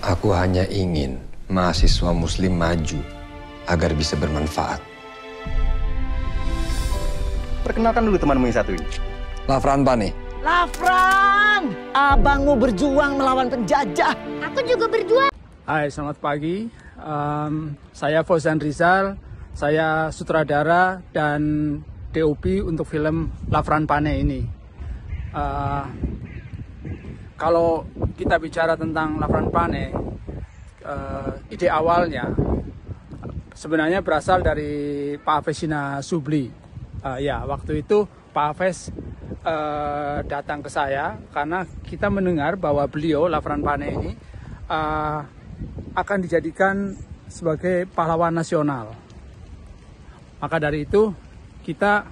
Aku hanya ingin mahasiswa muslim maju agar bisa bermanfaat. Perkenalkan dulu temanmu yang satu ini. Lafran Pane. Lafran, abangmu berjuang melawan penjajah. Aku juga berjuang. Hai, selamat pagi. Saya Fauzan Rizal. Saya sutradara dan DOP untuk film Lafran Pane ini. Kalau kita bicara tentang Lafran Pane, ide awalnya sebenarnya berasal dari Pak Avesina Subli. Waktu itu Pak Aves datang ke saya karena kita mendengar bahwa beliau, Lafran Pane ini, akan dijadikan sebagai pahlawan nasional. Maka dari itu kita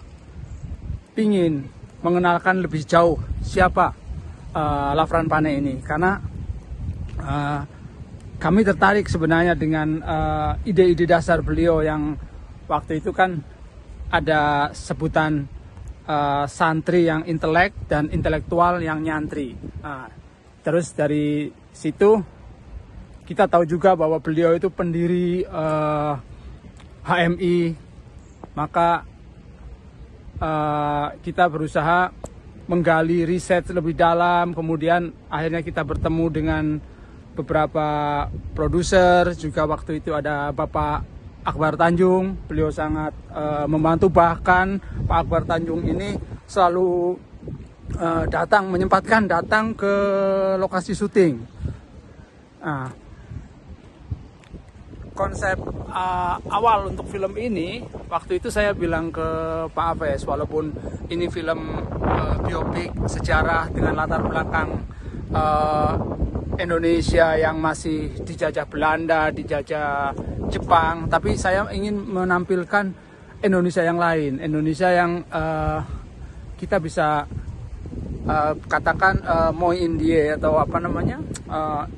ingin mengenalkan lebih jauh siapa Lafran Pane ini, karena kami tertarik sebenarnya dengan ide-ide dasar beliau yang waktu itu kan ada sebutan santri yang intelek dan intelektual yang nyantri. Terus dari situ kita tahu juga bahwa beliau itu pendiri HMI, maka kita berusaha menggali riset lebih dalam, kemudian akhirnya kita bertemu dengan beberapa produser, juga waktu itu ada Bapak Akbar Tanjung, beliau sangat membantu, bahkan Pak Akbar Tanjung ini selalu menyempatkan datang ke lokasi syuting. Konsep awal untuk film ini, waktu itu saya bilang ke Pak Aves, walaupun ini film biopik sejarah dengan latar belakang Indonesia yang masih dijajah Belanda, dijajah Jepang, tapi saya ingin menampilkan Indonesia yang lain, Indonesia yang kita bisa katakan Moi Indie atau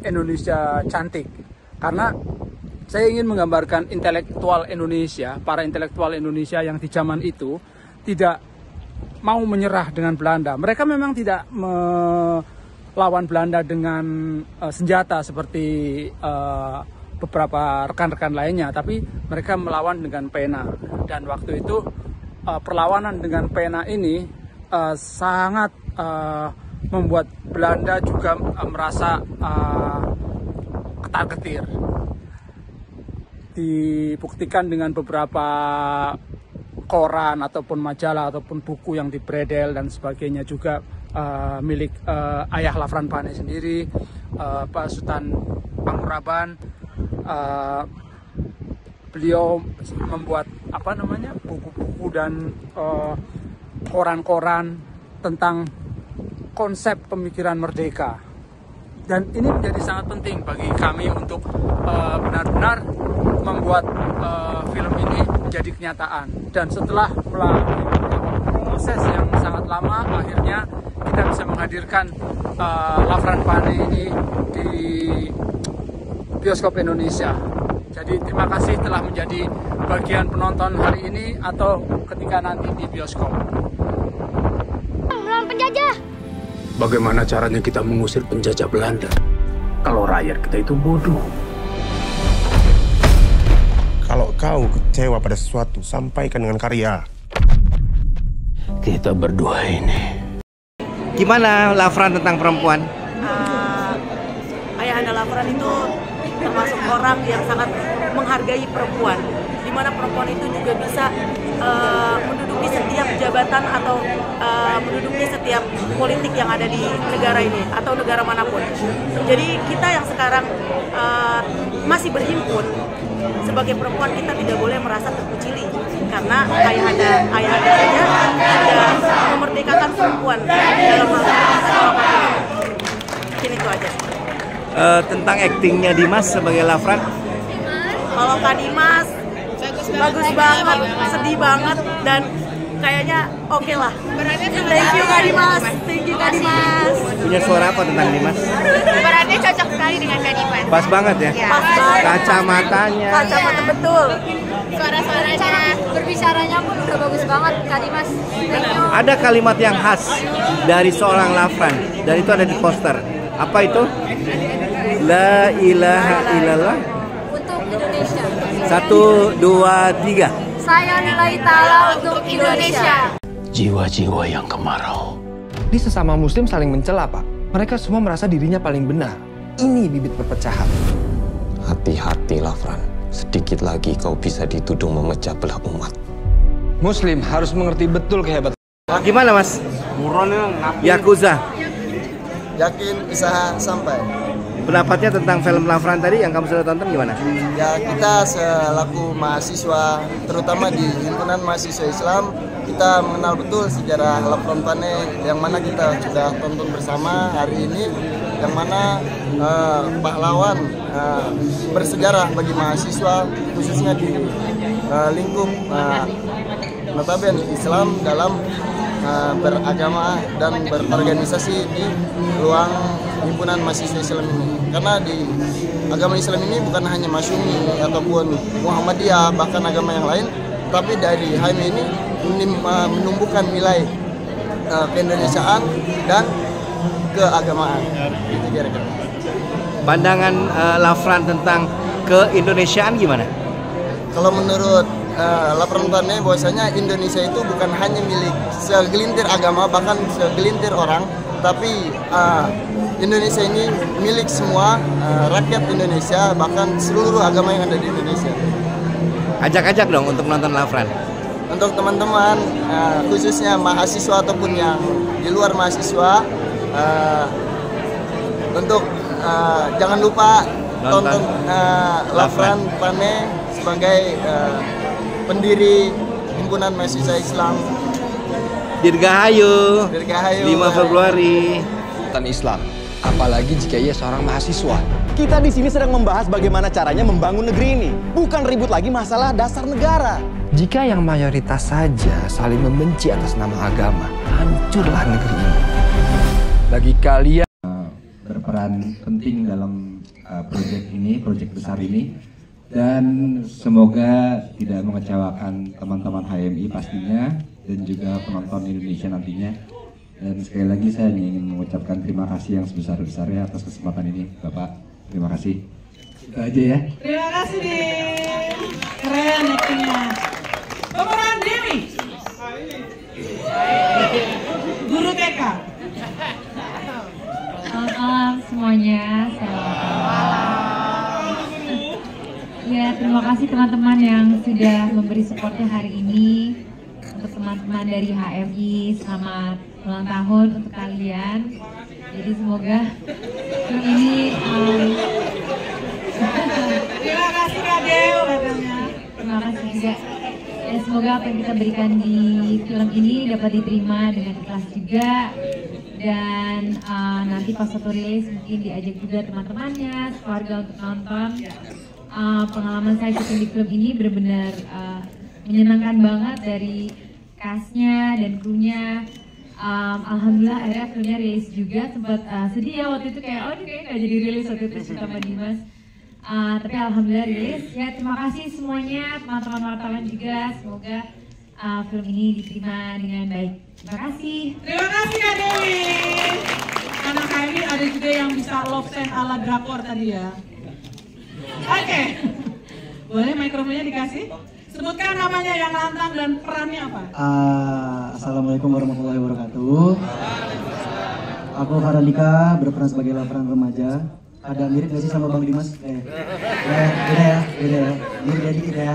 Indonesia cantik, karena saya ingin menggambarkan intelektual Indonesia, para intelektual Indonesia yang di zaman itu tidak mau menyerah dengan Belanda. Mereka memang tidak melawan Belanda dengan senjata seperti beberapa rekan-rekan lainnya, tapi mereka melawan dengan pena. Dan waktu itu perlawanan dengan pena ini sangat membuat Belanda juga merasa ketar-ketir. Dibuktikan dengan beberapa koran ataupun majalah ataupun buku yang dibredel dan sebagainya, juga milik ayah Lafran Pane sendiri, Pak Sultan Panguraban. Beliau membuat buku-buku dan koran-koran tentang konsep pemikiran merdeka. Dan ini menjadi sangat penting bagi kami untuk benar-benar membuat film ini menjadi kenyataan. Dan setelah melalui proses yang sangat lama, akhirnya kita bisa menghadirkan Lafran Pane ini di bioskop Indonesia. Jadi terima kasih telah menjadi bagian penonton hari ini atau ketika nanti di bioskop. Melawan penjajah. Bagaimana caranya kita mengusir penjajah Belanda kalau rakyat kita itu bodoh? Kalau kau kecewa pada sesuatu, sampaikan dengan karya. Kita berdua ini. Gimana Lafran tentang perempuan? Ayahanda Lafran itu termasuk orang yang sangat menghargai perempuan, di mana perempuan itu juga bisa menduduki setiap jabatan atau menduduki setiap politik yang ada di negara ini atau negara manapun. Jadi kita yang sekarang masih berhimpun sebagai perempuan, kita tidak boleh merasa terkucili karena ayahanda saja sudah memerdekakan perempuan dalam hal mungkin itu aja. Tentang aktingnya Dimas sebagai Lafran? Kalau Kak Dimas bagus banget, sedih banget, dan kayaknya oke lah. Thank you Kak Dimas, thank you Kak Dimas. Punya suara apa tentang Dimas? Perannya cocok sekali dengan Kak Dimas. Pas banget ya? Pas banget. Kacamatanya. Kacamata betul. Suara-suaranya, berbicaranya pun udah bagus banget Kak Dimas. Thank you. Ada kalimat yang khas dari seorang Lafran, dan itu ada di poster. Apa itu? La ilaha illallah. Untuk Indonesia. 1, 2, 3. Saya lillahi ta'ala untuk Indonesia. Jiwa-jiwa yang kemarau. Di sesama muslim saling mencela, Pak. Mereka semua merasa dirinya paling benar. Ini bibit perpecahan. Hati-hatilah, Fran. Sedikit lagi kau bisa dituduh memecah belah umat. Muslim harus mengerti betul kehebatan. Gimana Mas? Yakuza. Yakin bisa sampai. Pendapatnya tentang film Lafran tadi yang kamu sudah tonton gimana? Ya, kita selaku mahasiswa, terutama di himpunan mahasiswa Islam, kita mengenal betul sejarah Lafran Pane yang mana kita sudah tonton bersama hari ini, yang mana pahlawan bersejarah bagi mahasiswa, khususnya di lingkup notabene Islam dalam beragama dan berorganisasi di ruang himpunan mahasiswa Islam ini. Karena di agama Islam ini bukan hanya Masyumi ataupun Muhammadiyah, bahkan agama yang lain, tapi dari HMI ini menumbuhkan nilai keindonesiaan dan keagamaan. Itu kira-kira. Pandangan Lafran tentang keindonesiaan gimana? Kalau menurut Lafran Pane, bahwasanya Indonesia itu bukan hanya milik segelintir agama, bahkan segelintir orang, tapi Indonesia ini milik semua rakyat Indonesia, bahkan seluruh agama yang ada di Indonesia. Ajak-ajak dong untuk nonton Lafran. Untuk teman-teman, khususnya mahasiswa ataupun yang di luar mahasiswa, untuk jangan lupa tonton Lafran Pane sebagai pendiri himpunan mahasiswa Islam. Dirgahayu. 5 Februari. Islam, apalagi jika ia seorang mahasiswa. Kita di sini sedang membahas bagaimana caranya membangun negeri ini, bukan ribut lagi masalah dasar negara. Jika yang mayoritas saja saling membenci atas nama agama, hancurlah negeri ini. Bagi kalian berperan penting dalam proyek besar ini, dan semoga tidak mengecewakan teman-teman HMI pastinya dan juga penonton Indonesia nantinya. Dan sekali lagi saya ingin mengucapkan terima kasih yang sebesar-besarnya atas kesempatan ini, Bapak. Terima kasih. Itu aja ya. Terima kasih, Din. Keren actingnya. Pemeran Dewi. Guru TK. Selamat malam semuanya. Ya, terima kasih teman-teman yang sudah memberi supportnya hari ini. Untuk teman-teman dari HMI, selamat ulang tahun untuk kalian. Jadi semoga film ini terima kasih Kak Dew katanya. Terima kasih juga. Ya, semoga apa yang kita berikan di film ini dapat diterima dengan ikhlas juga. Dan nanti pas satu rilis mungkin diajak juga teman-temannya, keluarga untuk nonton. Pengalaman saya syuting di film ini benar-benar menyenangkan banget, dari castnya dan krunya. Alhamdulillah akhirnya filmnya rilis juga. Sempat sedih ya waktu itu, kayak ini kayaknya nggak jadi rilis waktu itu sama Dimas. Tapi alhamdulillah rilis. Ya, terima kasih semuanya, teman-teman wartawan juga. Semoga film ini diterima dengan baik. Terima kasih. Terima kasih Kak Dewi. Anak kami ada juga yang bisa love scene ala drakor tadi ya. Oke. Boleh mikrofonnya dikasih? Sebutkan namanya yang lantang dan perannya apa? Assalamualaikum warahmatullahi wabarakatuh. Aku Farandika, berperan sebagai Lafran remaja. Ada mirip gak sih sama Bang Dimas? Beda ya. Mirip ya dikit ya.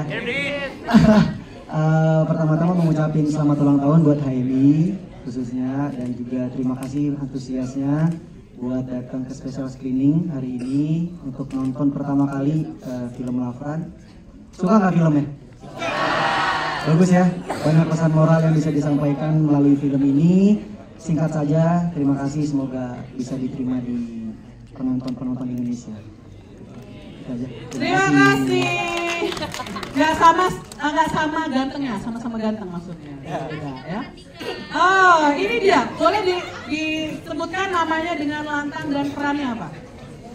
Pertama-tama mengucapin selamat ulang tahun buat HMI khususnya, dan juga terima kasih antusiasnya buat datang ke special screening hari ini untuk nonton pertama kali film Lafran. Suka nggak filmnya? Bagus ya, banyak pesan moral yang bisa disampaikan melalui film ini. Singkat saja, terima kasih, semoga bisa diterima di penonton-penonton Indonesia. Terima kasih. Nggak sama gantengnya, sama-sama ganteng maksudnya. Ya. Oh, ini dia. Boleh disebutkan namanya dengan lantang dan perannya apa?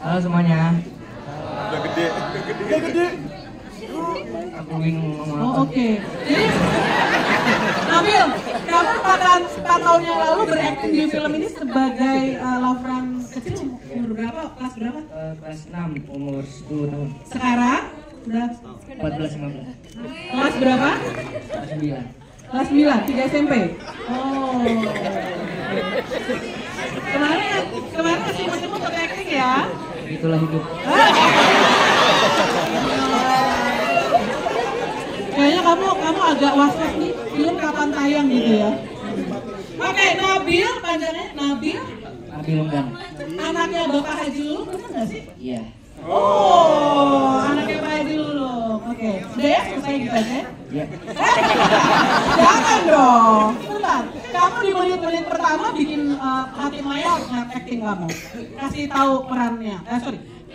Halo semuanya. Udah gede. Aku bingung ngomong apa. Oh, oke. Jadi, Nabil, kamu 4 tahun yang lalu berakting di film ini sebagai Lafran kecil, umur berapa? Kelas berapa? Kelas 6, umur 10 tahun. Sekarang? Udah 14-15. Kelas berapa? Kelas 9. Kelas 9, 3 SMP? Oh. Kemarin masih imut-imut untuk acting ya? Itulah hidup. Kayaknya kamu agak was-was nih, film kapan tayang gitu ya? Oke, Nabil, panjangnya Nabil. Nabil Unggan. Anaknya Bapak Haji Lulung, bener nggak sih? Iya. Oh, anaknya Pak Haji Lulung. Oke, udah ya, selesai gitu aja. Iya. Jangan dong. Bentar, kamu di menit-menit pertama bikin hati Maya acting kamu. Kasih tahu perannya.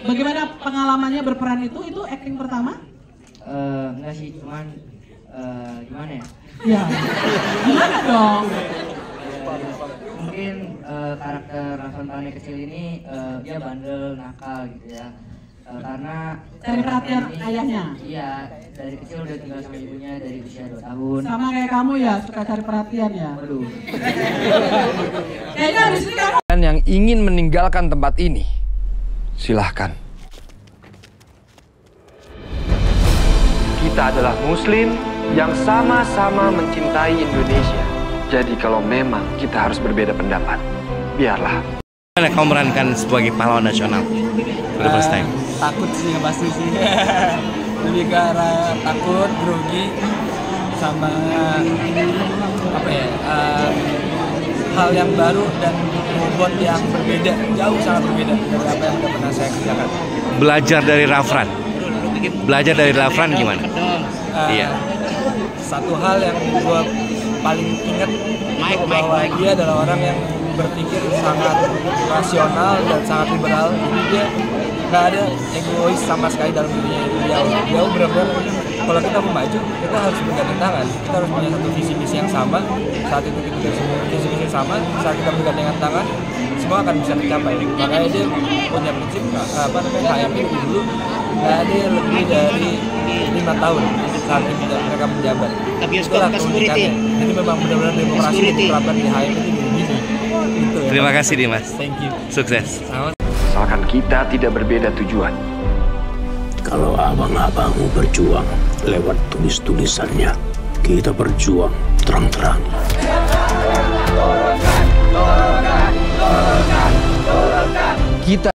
Bagaimana pengalamannya berperan itu acting pertama? Enggak sih, cuman gimana ya? Ya, gimana dong? Mungkin karakter Rafran Pane kecil ini dia bandel, nakal gitu ya. Karena cari perhatian ayahnya. Iya, dari kecil udah tinggal sama ibunya dari usia 2 tahun. Sama kayak kamu ya, suka cari perhatian ya. Waduh. Kayaknya habis ini kamu. Dan yang ingin meninggalkan tempat ini, silahkan. Kita adalah Muslim yang sama-sama mencintai Indonesia. Jadi kalau memang kita harus berbeda pendapat, biarlah. Bagaimana kamu memerankan sebagai pahlawan nasional? For the first time. Takut sih yang pasti sih. Lebih ke arah takut, grogi, sama apa ya? Hal yang baru dan bobot yang berbeda, jauh sangat berbeda dari apa yang udah pernah saya kerjakan. Belajar dari Rafran. Belajar dari Rafran gimana? Iya. Satu hal yang gue paling ingat itu bahwa dia adalah orang yang berpikir sangat rasional dan sangat liberal. Jadi dia nggak ada egois sama sekali dalam dirinya. Dia benar-benar kalau kita mau maju, kita harus bergandeng tangan. Kita harus punya satu visi misi yang sama. Saat itu kita visi misi yang sama. Saat kita bergandengan tangan, semua akan bisa tercapai. Makanya dia punya prinsip HMI dulu nggak ada lebih dari 5 tahun saat mereka menjabat. Itulah keunikannya. Jadi memang benar-benar demokrasi diterapkan di HMI itu begini. Gitu ya. Terima kasih Dimas. Thank you. Sukses. Asalkan kita tidak berbeda tujuan. Kalau abang-abangmu berjuang lewat tulis-tulisannya, kita berjuang terang-terang. Kita